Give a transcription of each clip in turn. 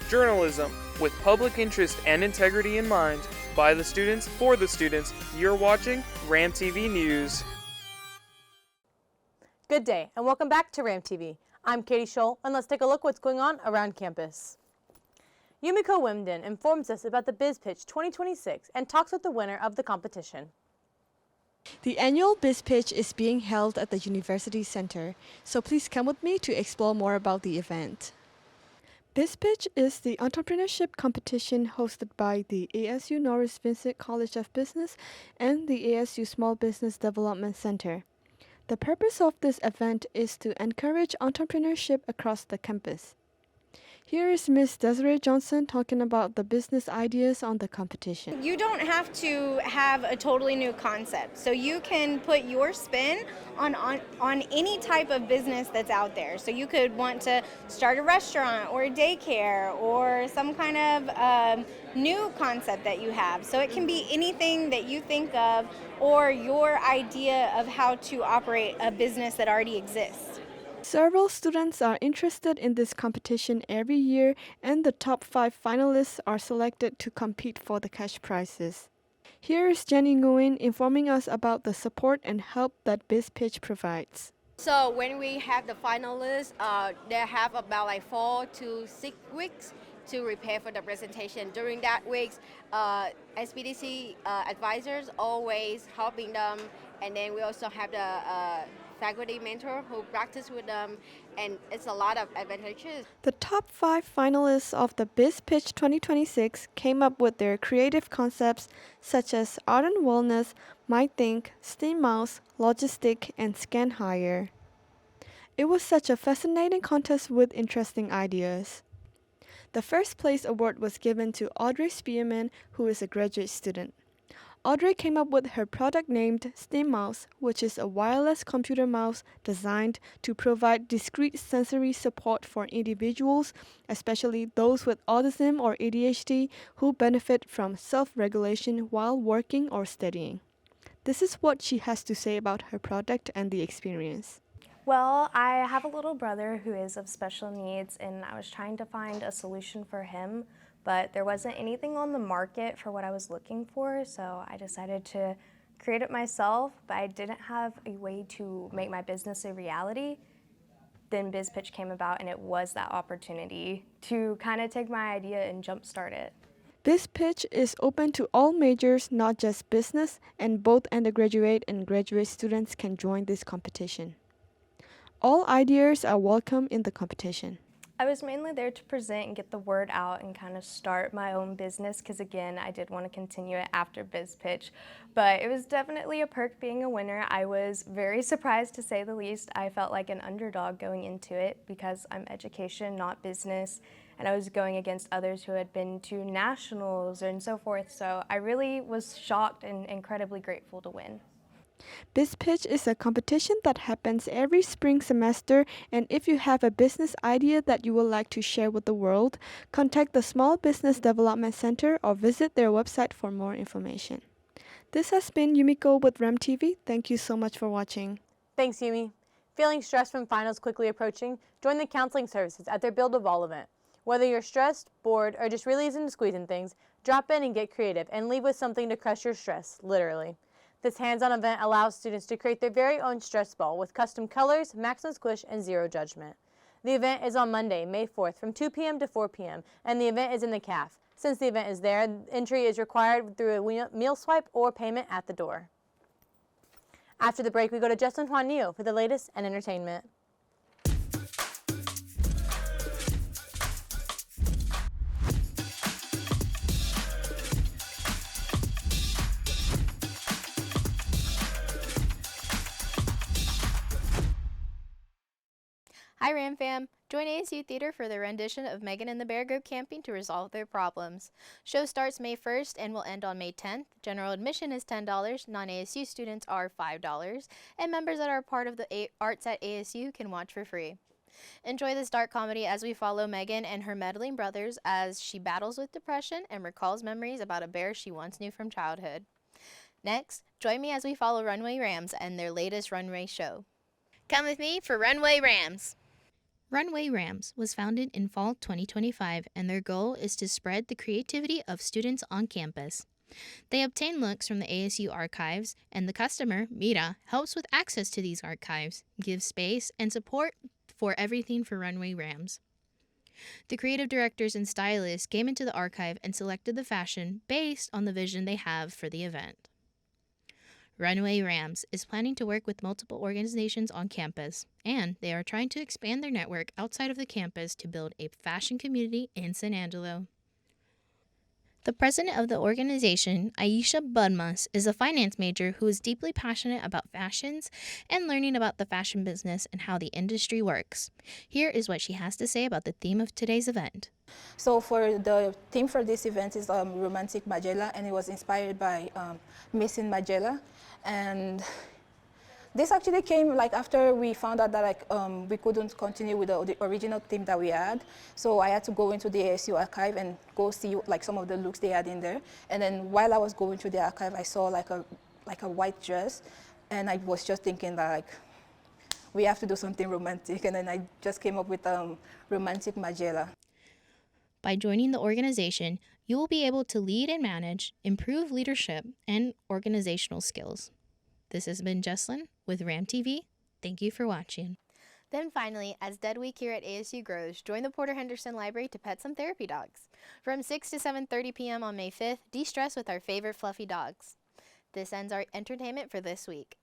Journalism with public interest and integrity in mind. By the students, for the students. You're watching RAM TV News. Good day, and welcome back to RAM TV. I'm Katie Scholl, and let's take a look what's going on around campus. Yumiko Wimden informs us about the Biz Pitch 2026 and talks with the winner of the competition. The annual Biz Pitch is being held at the University Center, so please come with me to explore more about the event. Biz Pitch is the entrepreneurship competition hosted by the ASU Norris Vincent College of Business and the ASU Small Business Development Center. The purpose of this event is to encourage entrepreneurship across the campus. Here is Ms. Desiree Johnson talking about the business ideas on the competition. You don't have to have a totally new concept, so you can put your spin on any type of business that's out there. So you could want to start a restaurant or a daycare or some kind of new concept that you have. So it can be anything that you think of or your idea of how to operate a business that already exists. Several students are interested in this competition every year, and the top 5 finalists are selected to compete for the cash prizes. Here is Jenny Nguyen informing us about the support and help that Biz Pitch provides. So when we have the finalists, they have about 4 to 6 weeks to prepare for the presentation. During that weeks, SBDC advisors always helping them, and then we also have the faculty mentor who practice with them, and it's a lot of advantages. The top 5 finalists of the Biz Pitch 2026 came up with their creative concepts such as Art and Wellness, MyThink, Steam Mouse, Logistic, and Scan Hire. It was such a fascinating contest with interesting ideas. The first place award was given to Audrey Spearman, who is a graduate student. Audrey came up with her product named Steam Mouse, which is a wireless computer mouse designed to provide discrete sensory support for individuals, especially those with autism or ADHD, who benefit from self-regulation while working or studying. This is what she has to say about her product and the experience. Well, I have a little brother who is of special needs, and I was trying to find a solution for him, but there wasn't anything on the market for what I was looking for, so I decided to create it myself, but I didn't have a way to make my business a reality. Then Biz Pitch came about, and it was that opportunity to kind of take my idea and jumpstart it. Biz Pitch is open to all majors, not just business, and both undergraduate and graduate students can join this competition. All ideas are welcome in the competition. I was mainly there to present and get the word out and kind of start my own business because, again, I did want to continue it after Biz Pitch. But it was definitely a perk being a winner. I was very surprised, to say the least. I felt like an underdog going into it because I'm education, not business, and I was going against others who had been to nationals and so forth. So I really was shocked and incredibly grateful to win. Biz Pitch is a competition that happens every spring semester, and if you have a business idea that you would like to share with the world, contact the Small Business Development Center or visit their website for more information. This has been Yumiko with RAM TV. Thank you so much for watching. Thanks, Yumi. Feeling stressed from finals quickly approaching? Join the counseling services at their Build a Ball event. Whether you're stressed, bored, or just really into squeezing things, drop in and get creative and leave with something to crush your stress, literally. This hands-on event allows students to create their very own stress ball with custom colors, maximum squish, and zero judgment. The event is on Monday, May 4th from 2 p.m. to 4 p.m., and the event is in the CAF. Since the event is there, entry is required through a meal swipe or payment at the door. After the break, we go to Justin Juanillo for the latest and entertainment. Hi RAM fam! Join ASU Theater for the rendition of Megan and the Bear go camping to resolve their problems. Show starts May 1st and will end on May 10th. General admission is $10, non-ASU students are $5, and members that are part of the Arts at ASU can watch for free. Enjoy this dark comedy as we follow Megan and her meddling brothers as she battles with depression and recalls memories about a bear she once knew from childhood. Next, join me as we follow Runway Rams and their latest runway show. Come with me for Runway Rams! Runway Rams was founded in fall 2025, and their goal is to spread the creativity of students on campus. They obtain looks from the ASU archives, and the customer, Mira, helps with access to these archives, gives space and support for everything for Runway Rams. The creative directors and stylists came into the archive and selected the fashion based on the vision they have for the event. Runway Rams is planning to work with multiple organizations on campus, and they are trying to expand their network outside of the campus to build a fashion community in San Angelo. The president of the organization, Aisha Budmas, is a finance major who is deeply passionate about fashions and learning about the fashion business and how the industry works. Here is what she has to say about the theme of today's event. So for the theme for this event is Romantic Magella, and it was inspired by Missing Magella. And this actually came like after we found out that we couldn't continue with the original theme that we had. So I had to go into the ASU archive and go see like some of the looks they had in there. And then while I was going through the archive, I saw like a white dress, and I was just thinking that like we have to do something romantic. And then I just came up with Romantic Magella. By joining the organization, you will be able to lead and manage, improve leadership, and organizational skills. This has been Jesslyn with Ram TV. Thank you for watching. Then finally, as Dead Week here at ASU grows, join the Porter Henderson Library to pet some therapy dogs. From 6 to 7:30 p.m. on May 5th, de-stress with our favorite fluffy dogs. This ends our entertainment for this week.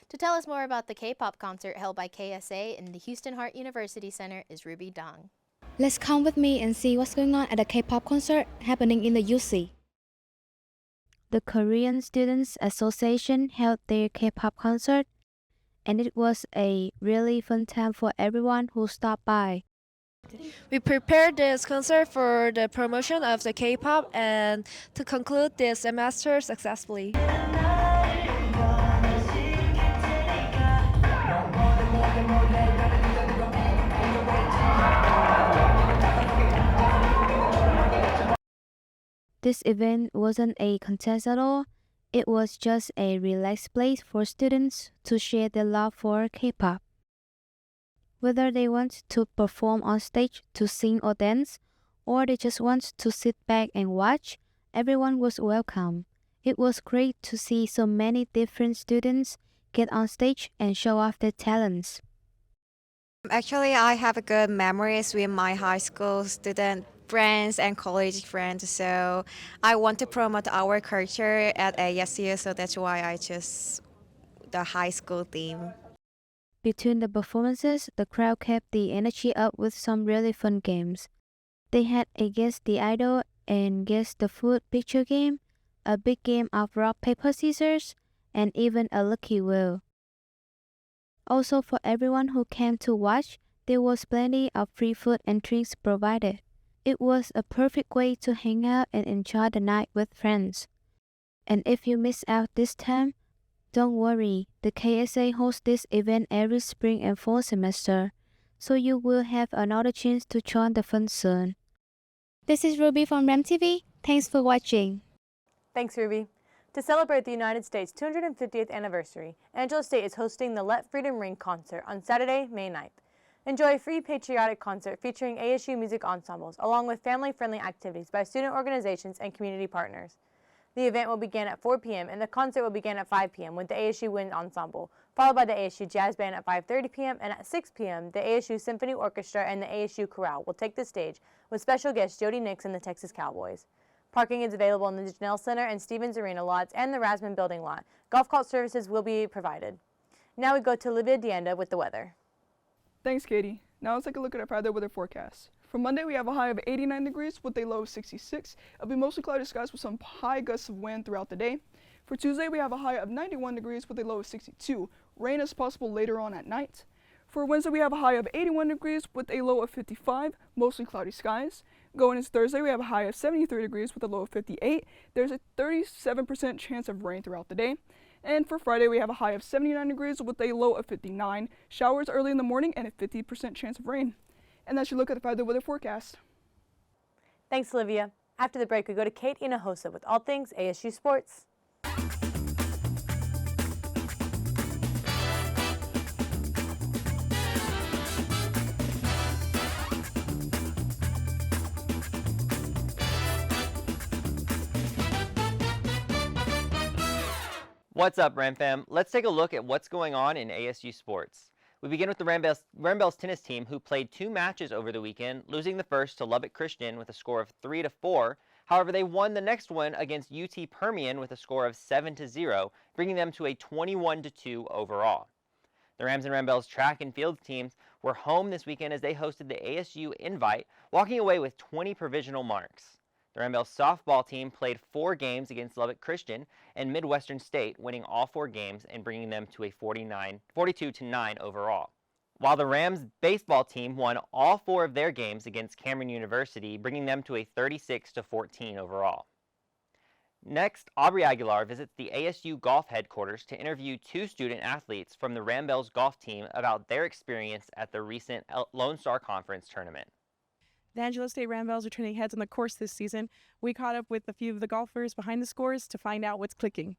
To tell us more about the K-pop concert held by KSA in the Houston Hart University Center is Ruby Dong. Let's come with me and see what's going on at a K-pop concert happening in the UC. The Korean Students Association held their K-pop concert, and it was a really fun time for everyone who stopped by. We prepared this concert for the promotion of the K-pop and to conclude this semester successfully. This event wasn't a contest at all. It was just a relaxed place for students to share their love for K-pop. Whether they want to perform on stage to sing or dance, or they just want to sit back and watch, everyone was welcome. It was great to see so many different students get on stage and show off their talents. Actually, I have good memories with my high school student friends and college friends, so I want to promote our culture at ASU, so that's why I chose the high school theme. Between the performances, the crowd kept the energy up with some really fun games. They had a Guess the Idol and Guess the Food picture game, a big game of rock, paper, scissors, and even a lucky wheel. Also, for everyone who came to watch, there was plenty of free food and drinks provided. It was a perfect way to hang out and enjoy the night with friends. And if you miss out this time, don't worry, the KSA hosts this event every spring and fall semester, so you will have another chance to join the fun soon. This is Ruby from Ram TV. Thanks for watching. Thanks, Ruby. To celebrate the United States' 250th anniversary, Angelo State is hosting the Let Freedom Ring concert on Saturday, May 9th. Enjoy a free patriotic concert featuring ASU music ensembles, along with family-friendly activities by student organizations and community partners. The event will begin at 4 p.m. and the concert will begin at 5 p.m. with the ASU Wind Ensemble, followed by the ASU Jazz Band at 5:30 p.m. and at 6 p.m. the ASU Symphony Orchestra and the ASU Chorale will take the stage with special guests Jody Nix and the Texas Cowboys. Parking is available in the Janelle Center and Stevens Arena lots and the Rasman Building lot. Golf cart services will be provided. Now we go to Olivia Dienda with the weather. Thanks, Katie. Now let's take a look at our Friday weather forecast. For Monday, we have a high of 89 degrees with a low of 66. It'll be mostly cloudy skies with some high gusts of wind throughout the day. For Tuesday, we have a high of 91 degrees with a low of 62. Rain is possible later on at night. For Wednesday, we have a high of 81 degrees with a low of 55, mostly cloudy skies. Going into Thursday, we have a high of 73 degrees with a low of 58. There's a 37% chance of rain throughout the day. And for Friday, we have a high of 79 degrees with a low of 59. Showers early in the morning and a 50% chance of rain. And that's your look at the Friday weather forecast. Thanks, Olivia. After the break, we go to Kate Hinojosa with all things ASU sports. What's up, Ram Fam? Let's take a look at what's going on in ASU sports. We begin with the Ram-Bell's tennis team, who played 2 matches over the weekend, losing the first to Lubbock Christian with a score of 3-4. However, they won the next one against UT Permian with a score of 7-0, bringing them to a 21-2 overall. The Rams and Ram-Bell's track and field teams were home this weekend as they hosted the ASU Invite, walking away with 20 provisional marks. The Ram-Bell softball team played 4 games against Lubbock Christian and Midwestern State, winning all 4 games and bringing them to a 42-9 overall. While the Rams baseball team won all 4 of their games against Cameron University, bringing them to a 36-14 overall. Next, Aubrey Aguilar visits the ASU golf headquarters to interview 2 student athletes from the Ram-Bell's golf team about their experience at the recent Lone Star Conference tournament. The Angelo State Ram-Bells are turning heads on the course this season. We caught up with a few of the golfers behind the scores to find out what's clicking.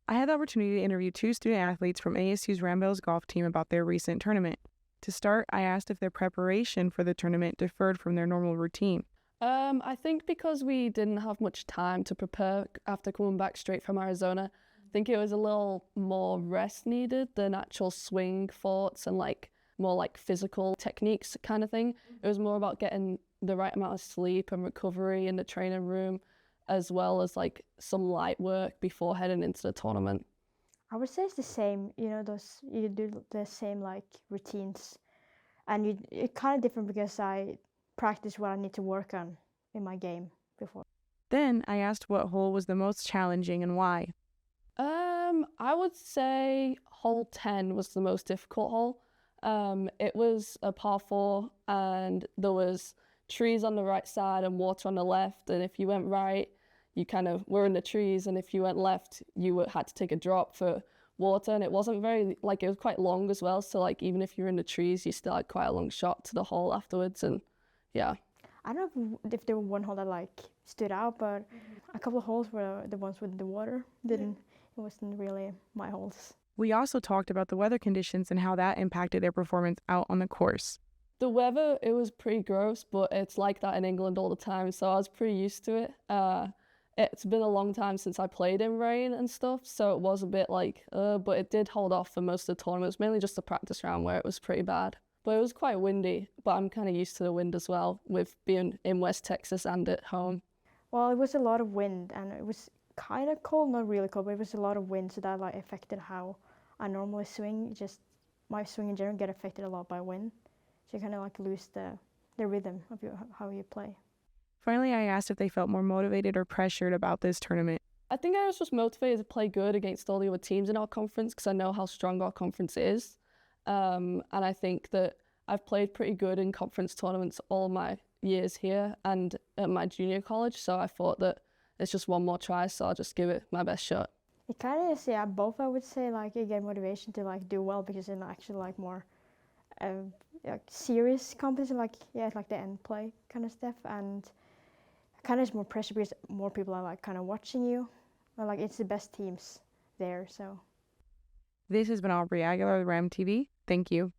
I had the opportunity to interview 2 student athletes from ASU's Ram-Bells golf team about their recent tournament. To start, I asked if their preparation for the tournament differed from their normal routine. I think because we didn't have much time to prepare after coming back straight from Arizona, I think it was a little more rest needed than actual swing thoughts and more like physical techniques kind of thing. It was more about getting the right amount of sleep and recovery in the training room, as well as some light work before heading into the tournament. I would say it's the same, you do the same routines, and it's kind of different because I practice what I need to work on in my game before. Then I asked what hole was the most challenging and why. I would say hole 10 was the most difficult hole. It was a par 4 and there was trees on the right side and water on the left, and if you went right, you kind of were in the trees, and if you went left, you had to take a drop for water, and it wasn't very, it was quite long as well, so even if you're in the trees, you still had quite a long shot to the hole afterwards, and yeah. I don't know if there was one hole that stood out, but a couple of holes were the ones with the water. It wasn't really my holes. We also talked about the weather conditions and how that impacted their performance out on the course. The weather, it was pretty gross, but it's like that in England all the time, so I was pretty used to it. It's been a long time since I played in rain and stuff, so it was a bit but it did hold off for most of the tournament. It was mainly just the practice round where it was pretty bad. But it was quite windy, but I'm kind of used to the wind as well, with being in West Texas and at home. Well, it was a lot of wind, and it was kind of cold, not really cold, but it was a lot of wind, so that affected how I normally swing. Just my swing in general get affected a lot by wind, so you kind of lose the rhythm of how you play. Finally, I asked if they felt more motivated or pressured about this tournament. I think I was just motivated to play good against all the other teams in our conference because I know how strong our conference is. And I think that I've played pretty good in conference tournaments all my years here and at my junior college, so I thought that it's just one more try, so I'll just give it my best shot. It kind of is, yeah, both I would say, you get motivation to do well because it's actually more serious competition, the end play kind of stuff, and kind of is more pressure because more people are kind of watching you, it's the best teams there, so. This has been Aubrey Aguilar with Ram TV. Thank you.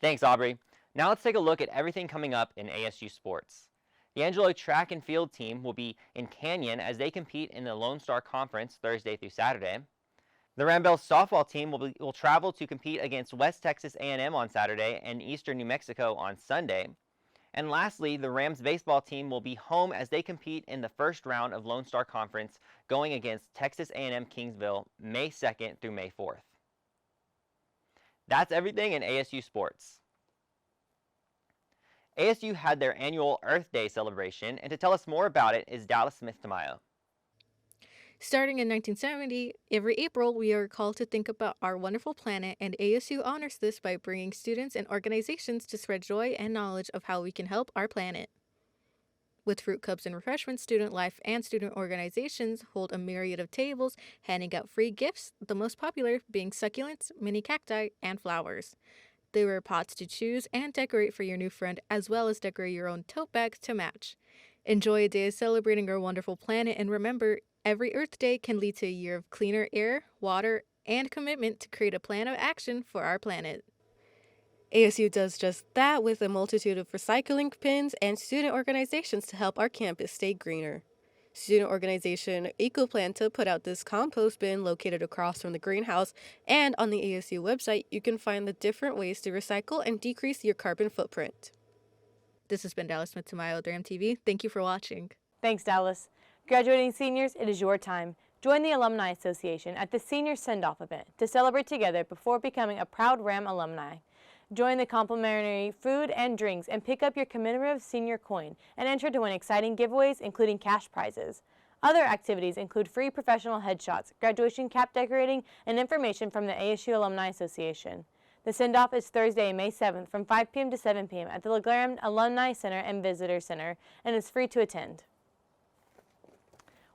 Thanks, Aubrey. Now let's take a look at everything coming up in ASU sports. The Angelo track and field team will be in Canyon as they compete in the Lone Star Conference Thursday through Saturday. The Ram-Bell softball team will travel to compete against West Texas A&M on Saturday and Eastern New Mexico on Sunday. And lastly, the Rams baseball team will be home as they compete in the first round of Lone Star Conference going against Texas A&M Kingsville May 2nd through May 4th. That's everything in ASU sports. ASU had their annual Earth Day celebration, and to tell us more about it is Dallas Smith Tamayo. Starting in 1970, every April we are called to think about our wonderful planet, and ASU honors this by bringing students and organizations to spread joy and knowledge of how we can help our planet. With fruit cups and refreshments, student life and student organizations hold a myriad of tables, handing out free gifts, the most popular being succulents, mini cacti, and flowers. There were pots to choose and decorate for your new friend, as well as decorate your own tote bags to match. Enjoy a day of celebrating our wonderful planet, and remember, every Earth Day can lead to a year of cleaner air, water, and commitment to create a plan of action for our planet. ASU does just that with a multitude of recycling pins and student organizations to help our campus stay greener. Student organization EcoPlanta put out this compost bin located across from the greenhouse, and on the ASU website, you can find the different ways to recycle and decrease your carbon footprint. This has been Dallas Smith-Tamayo with TV. Thank you for watching. Thanks, Dallas. Graduating seniors, it is your time. Join the Alumni Association at the Senior Send-Off event to celebrate together before becoming a proud RAM alumni. Join the complimentary food and drinks and pick up your commemorative senior coin and enter to win exciting giveaways, including cash prizes. Other activities include free professional headshots, graduation cap decorating, and information from the ASU Alumni Association. The send-off is Thursday, May 7th from 5 p.m. to 7 p.m. at the LeGrand Alumni Center and Visitor Center, and is free to attend.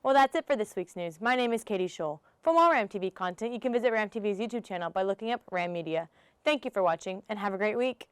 Well, that's it for this week's news. My name is Katie Scholl. For more RAM TV content, you can visit RAM TV's YouTube channel by looking up RAM Media. Thank you for watching, and have a great week.